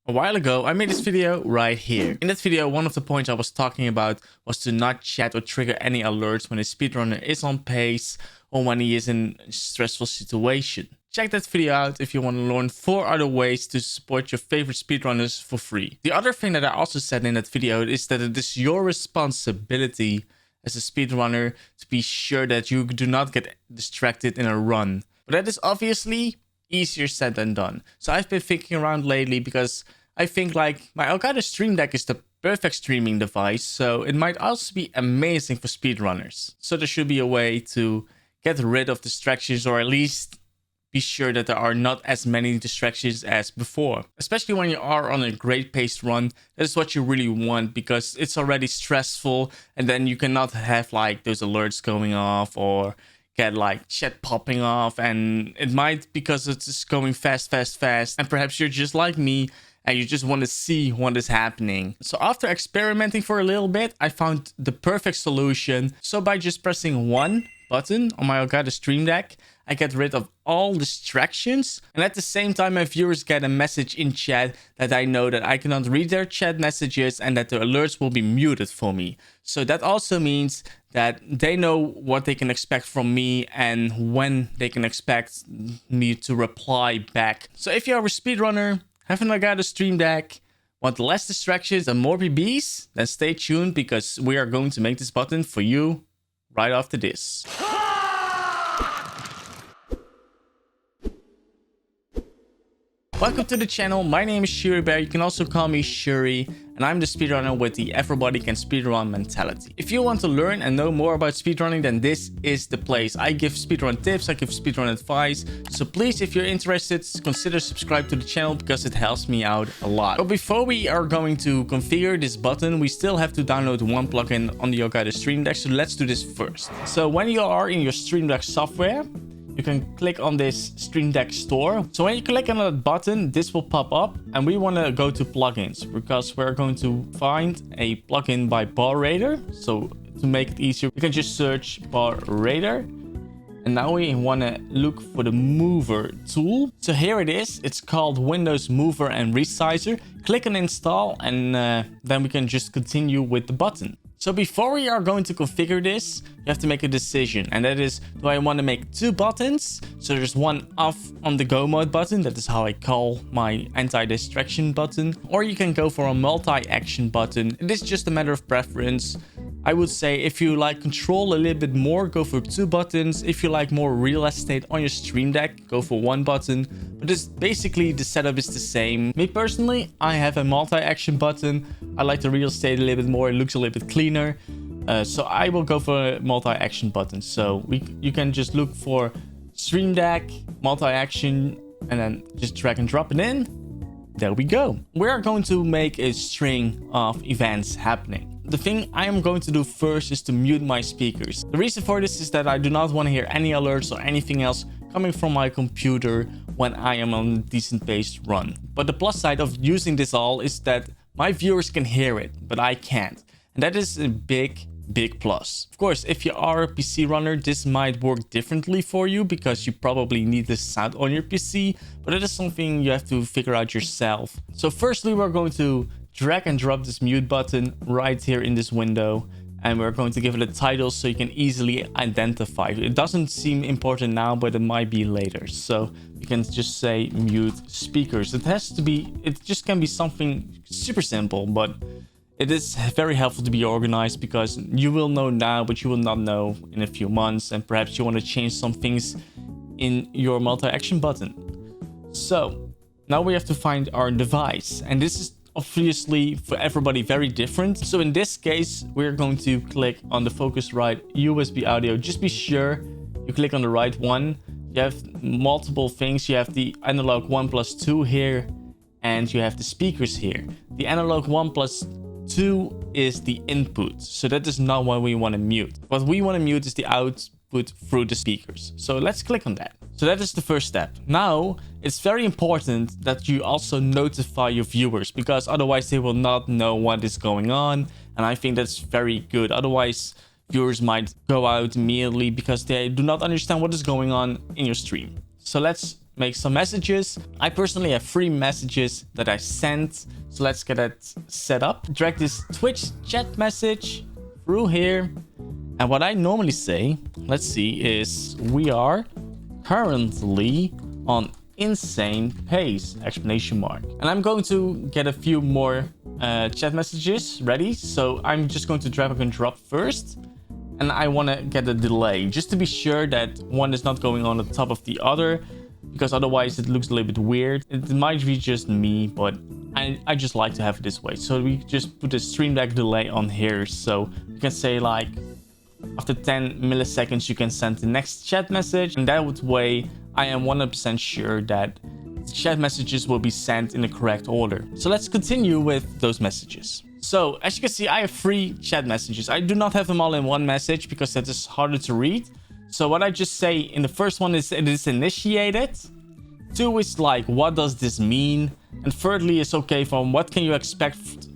A while ago, I made this video right here. In that video, one of the points I was talking about was to not chat or trigger any alerts when a speedrunner is on pace or when he is in a stressful situation. Check that video out if you want to learn 4 other ways to support your favorite speedrunners for free. The other thing that I also said in that video is that it is your responsibility as a speedrunner to be sure that you do not get distracted in a run. But that is obviously easier said than done. So I've been thinking around lately because I think like my Elgato Stream Deck is the perfect streaming device, so it might also be amazing for speedrunners. So there should be a way to get rid of distractions, or at least be sure that there are not as many distractions as before. Especially when you are on a great paced run, that is what you really want, because it's already stressful and then you cannot have like those alerts going off or get like chat popping off, and it might because it's just going fast and perhaps you're just like me and you just want to see what is happening. So after experimenting for a little bit, I found the perfect solution. So by just pressing one button on my Elgato Stream Deck, I get rid of all distractions, and at the same time my viewers get a message in chat that I know that I cannot read their chat messages and that the alerts will be muted for me. So that also means that they know what they can expect from me and when they can expect me to reply back. So if you are a speedrunner, have an Elgato Stream Deck, want less distractions and more PBs, then stay tuned because we are going to make this button for you right after this. Welcome to the channel. My name is ShuriBear. You can also call me Shuri, and I'm the speedrunner with the everybody can speedrun mentality. If you want to learn and know more about speedrunning, then this is the place. I give speedrun tips, I give speedrun advice. So please, if you're interested, consider subscribe to the channel because it helps me out a lot. But before we are going to configure this button, we still have to download one plugin on the Elgato Stream Deck. So let's do this first. So when you are in your Stream Deck software, you can click on this Stream Deck store. So when you click on that button, this will pop up, and we want to go to plugins because we're going to find a plugin by Bar Raider. So to make it easier, we can just search Bar Raider. And now we want to look for the mover tool. So here it is. It's called Windows Mover and Resizer. Click on install, and then we can just continue with the button. So before we are going to configure this, you have to make a decision, and that is, do I want to make 2 buttons? So there's one off on the go mode button, that is how I call my anti-distraction button, or you can go for a multi-action button. It is just a matter of preference. I would say if you like control a little bit more, go for 2 buttons. If you like more real estate on your Stream Deck, go for 1 button. But it's basically the setup is the same. Me personally, I have a multi-action button. I like the real estate a little bit more. It looks a little bit cleaner. So I will go for a multi-action button. So you can just look for Stream Deck, multi-action, and then just drag and drop it in. There we go. We are going to make a string of events happening. The thing I am going to do first is to mute my speakers. The reason for this is that I do not want to hear any alerts or anything else coming from my computer when I am on a decent paced run. But the plus side of using this all is that my viewers can hear it, but I can't. And that is a big plus. Of course, if you are a PC runner, this might work differently for you because you probably need the sound on your PC, but it is something you have to figure out yourself. So firstly, we're going to drag and drop this mute button right here in this window, and we're going to give it a title so you can easily identify it. It doesn't seem important now, but it might be later. So you can just say mute speakers. It just can be something super simple, but it is very helpful to be organized because you will know now, but you will not know in a few months, and perhaps you want to change some things in your multi-action button. So now we have to find our device, and this is obviously for everybody very different. So in this case, we're going to click on the Focusrite USB audio. Just be sure you click on the right one. You have multiple things. You have the analog 1+2 here, and you have the speakers here. The analog 1+2 is the input, so that is not what we want to mute. What we want to mute is the output through the speakers. So let's click on that. So that is the first step. Now, it's very important that you also notify your viewers, because otherwise they will not know what is going on. And I think that's very good. Otherwise, viewers might go out immediately because they do not understand what is going on in your stream. So let's make some messages. I personally have 3 messages that I sent. So let's get that set up. Drag this Twitch chat message through here. And what I normally say, let's see, is we are currently on insane pace, exclamation mark. And I'm going to get a few more chat messages ready. So I'm just going to drag and drop first. And I want to get a delay just to be sure that one is not going on the top of the other, because otherwise it looks a little bit weird. It might be just me, but I just like to have it this way. So we just put a Stream Deck delay on here. So you can say like after 10 milliseconds, you can send the next chat message. And that way I am 100% sure that the chat messages will be sent in the correct order. So let's continue with those messages. So as you can see, I have 3 chat messages. I do not have them all in one message because that is harder to read. So what I just say in the first one is it is initiated. 2 is like, what does this mean? And thirdly is okay from what can you expect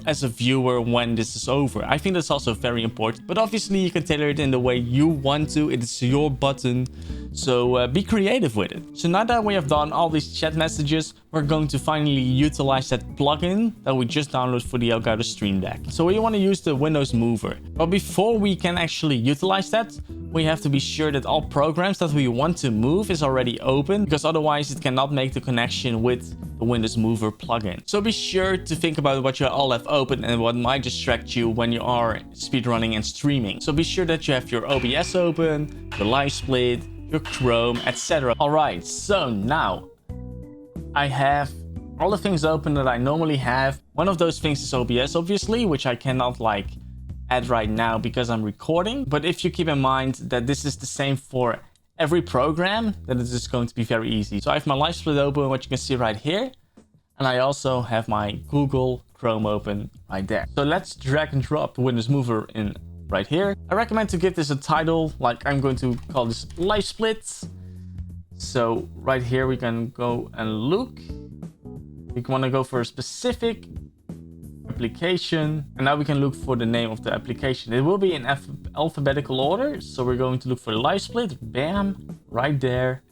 as a viewer when this is over. I think that's also very important, but obviously you can tailor it in the way you want to. It is your button, so be creative with it. So now that we have done all these chat messages, we're going to finally utilize that plugin that we just downloaded for the Elgato Stream Deck. So we want to use the Windows Mover, but before we can actually utilize that, we have to be sure that all programs that we want to move is already open, because otherwise it cannot make the connection with the Windows Mover plugin. So be sure to think about what you all have open and what might distract you when you are speedrunning and streaming. So be sure that you have your OBS open, your live split, your Chrome, etc. Alright, so now I have all the things open that I normally have. One of those things is OBS, obviously, which I cannot like add right now because I'm recording. But if you keep in mind that this is the same for every program, then it is going to be very easy. So I have my live split open, what you can see right here. And I also have my Google Chrome open right there. So let's drag and drop the Windows Mover in right here. I recommend to give this a title, like I'm going to call this live splits. So right here we can go and look. We want to go for a specific application, and now we can look for the name of the application. It will be in alphabetical order, so we're going to look for the live split. Bam, right there.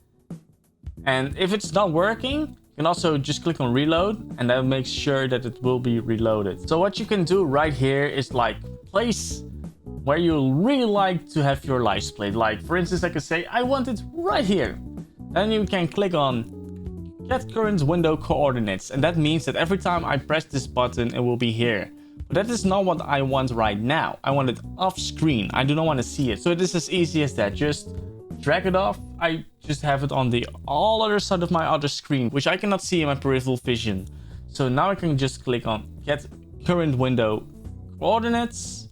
And if it's not working, you can also just click on reload, and that makes sure that it will be reloaded. So what you can do right here is like place where you really like to have your live split. Like for instance, I could say I want it right here. Then you can click on get current window coordinates, and that means that every time I press this button, it will be here. But that is not what I want right now. I want it off screen. I do not want to see it. So it is as easy as that. Just drag it off. I just have it on the all other side of my other screen, which I cannot see in my peripheral vision. So now I can just click on get current window coordinates.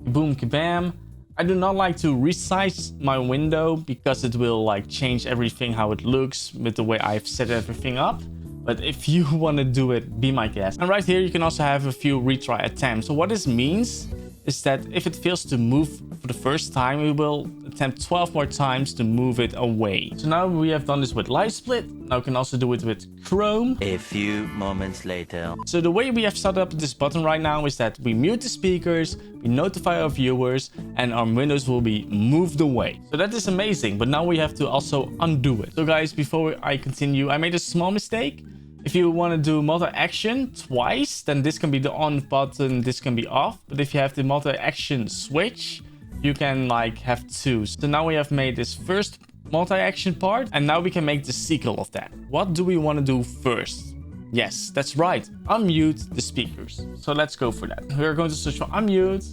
Boom, kabam. I do not like to resize my window because it will like change everything how it looks with the way I've set everything up. But if you want to do it, be my guest. And right here, you can also have a few retry attempts. So what this means is that if it fails to move for the first time, we will attempt 12 more times to move it away. So now we have done this with live split. Now we can also do it with Chrome. A few moments later. So the way we have set up this button right now is that we mute the speakers, we notify our viewers, and our windows will be moved away. So that is amazing, but now we have to also undo it. So guys, before I continue, I made a small mistake. If you want to do multi-action twice, then this can be the on button, this can be off. But if you have the multi-action switch, you can like have 2. So now we have made this first multi-action part, and now we can make the sequel of that. What do we want to do first? Yes, that's right. Unmute the speakers. So let's go for that. We're going to search for unmute,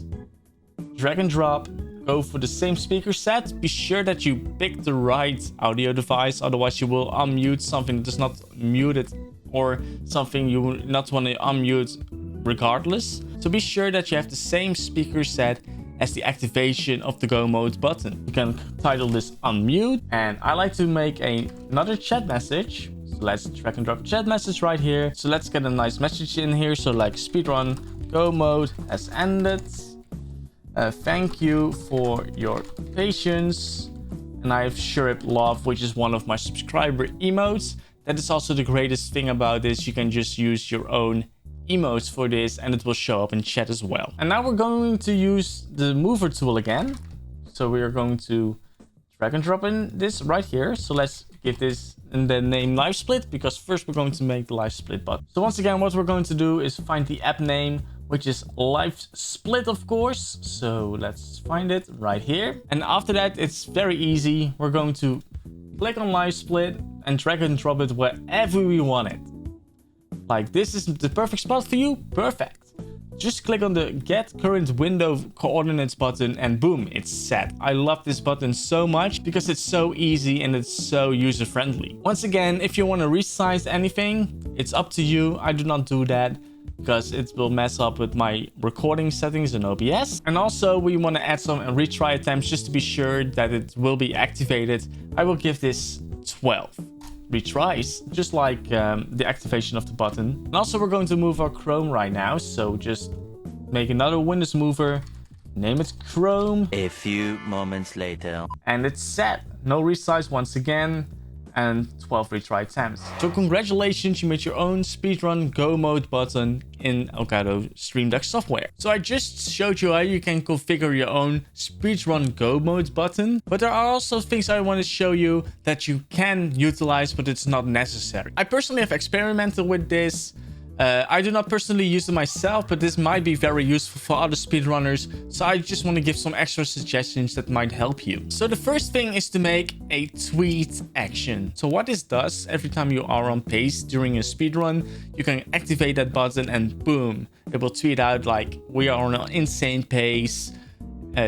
drag and drop, go for the same speaker set. Be sure that you pick the right audio device, otherwise you will unmute something that is not muted, or something you will not want to unmute regardless. So be sure that you have the same speaker set as the activation of the go mode button. You can title this unmute, and I like to make another chat message. So let's drag and drop chat message right here. So let's get a nice message in here. So like speedrun go mode has ended. Thank you for your patience. And I have ShuriBear, which is one of my subscriber emotes. That is also the greatest thing about this. You can just use your own emotes for this, and it will show up in chat as well. And now we're going to use the mover tool again. So we are going to drag and drop in this right here. So let's give this and then name live split, because first we're going to make the live split button. So once again, what we're going to do is find the app name, which is live split, of course. So let's find it right here. And after that, it's very easy. We're going to click on live split and drag and drop it wherever we want it. Like, this is the perfect spot for you. Perfect. Just click on the get current window coordinates button and boom, it's set. I love this button so much because it's so easy and it's so user friendly. Once again, if you want to resize anything, it's up to you. I do not do that because it will mess up with my recording settings in OBS. And also we want to add some retry attempts just to be sure that it will be activated. I will give this 12 retries, just like the activation of the button. And also we're going to move our Chrome right now, so just make another Windows mover, name it Chrome. A few moments later. And it's set. No resize once again, and 12 retry attempts. So congratulations, you made your own speedrun go mode button in Elgato Stream Deck software. So I just showed you how you can configure your own speedrun go mode button, but there are also things I want to show you that you can utilize, but it's not necessary. I personally have experimented with this. I do not personally use it myself, but this might be very useful for other speedrunners. So I just want to give some extra suggestions that might help you. So the first thing is to make a tweet action. So what this does, every time you are on pace during a speedrun, you can activate that button and boom, it will tweet out like, we are on an insane pace.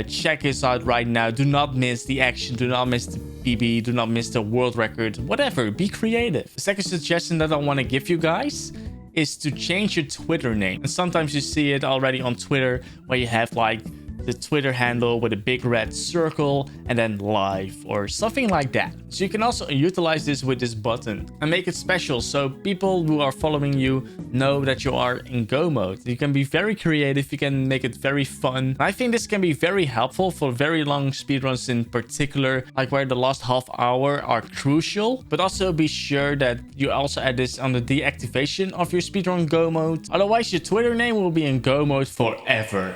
Check this out right now. Do not miss the action. Do not miss the PB. Do not miss the world record. Whatever. Be creative. The second suggestion that I want to give you guys is to change your Twitter name. And sometimes you see it already on Twitter where you have like the Twitter handle with a big red circle and then live or something like that. So you can also utilize this with this button and make it special so people who are following you know that you are in go mode. You can be very creative. You can make it very fun. I think this can be very helpful for very long speedruns in particular, like where the last half hour are crucial. But also be sure that you also add this on the deactivation of your speedrun go mode. Otherwise, your Twitter name will be in go mode forever.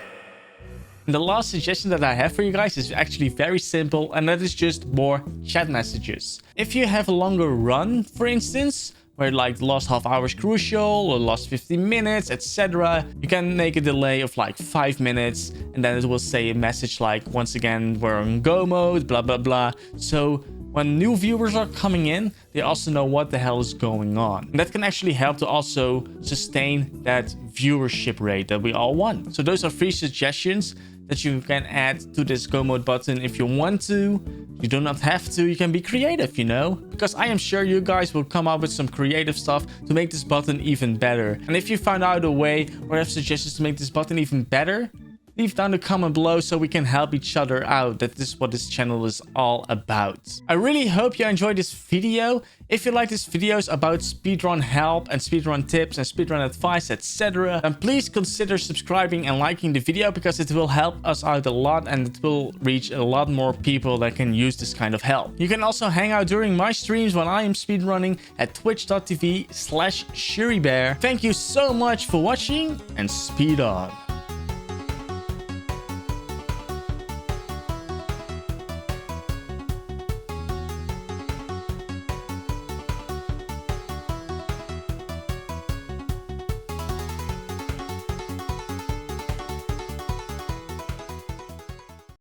And the last suggestion that I have for you guys is actually very simple, and that is just more chat messages. If you have a longer run, for instance, where like the last half hour is crucial or last 15 minutes, etc., you can make a delay of like 5 minutes, and then it will say a message like, once again, we're in go mode, blah, blah, blah. So when new viewers are coming in, they also know what the hell is going on. And that can actually help to also sustain that viewership rate that we all want. So those are 3 suggestions that you can add to this go mode button if you want to. You do not have to. You can be creative, you know, because I am sure you guys will come up with some creative stuff to make this button even better. And if you found out a way or have suggestions to make this button even better, leave down the comment below so we can help each other out. That is what this channel is all about. I really hope you enjoyed this video. If you like these videos about speedrun help and speedrun tips and speedrun advice, etc., then please consider subscribing and liking the video, because it will help us out a lot and it will reach a lot more people that can use this kind of help. You can also hang out during my streams when I am speedrunning at twitch.tv/ShuriBear. Thank you so much for watching and speed on.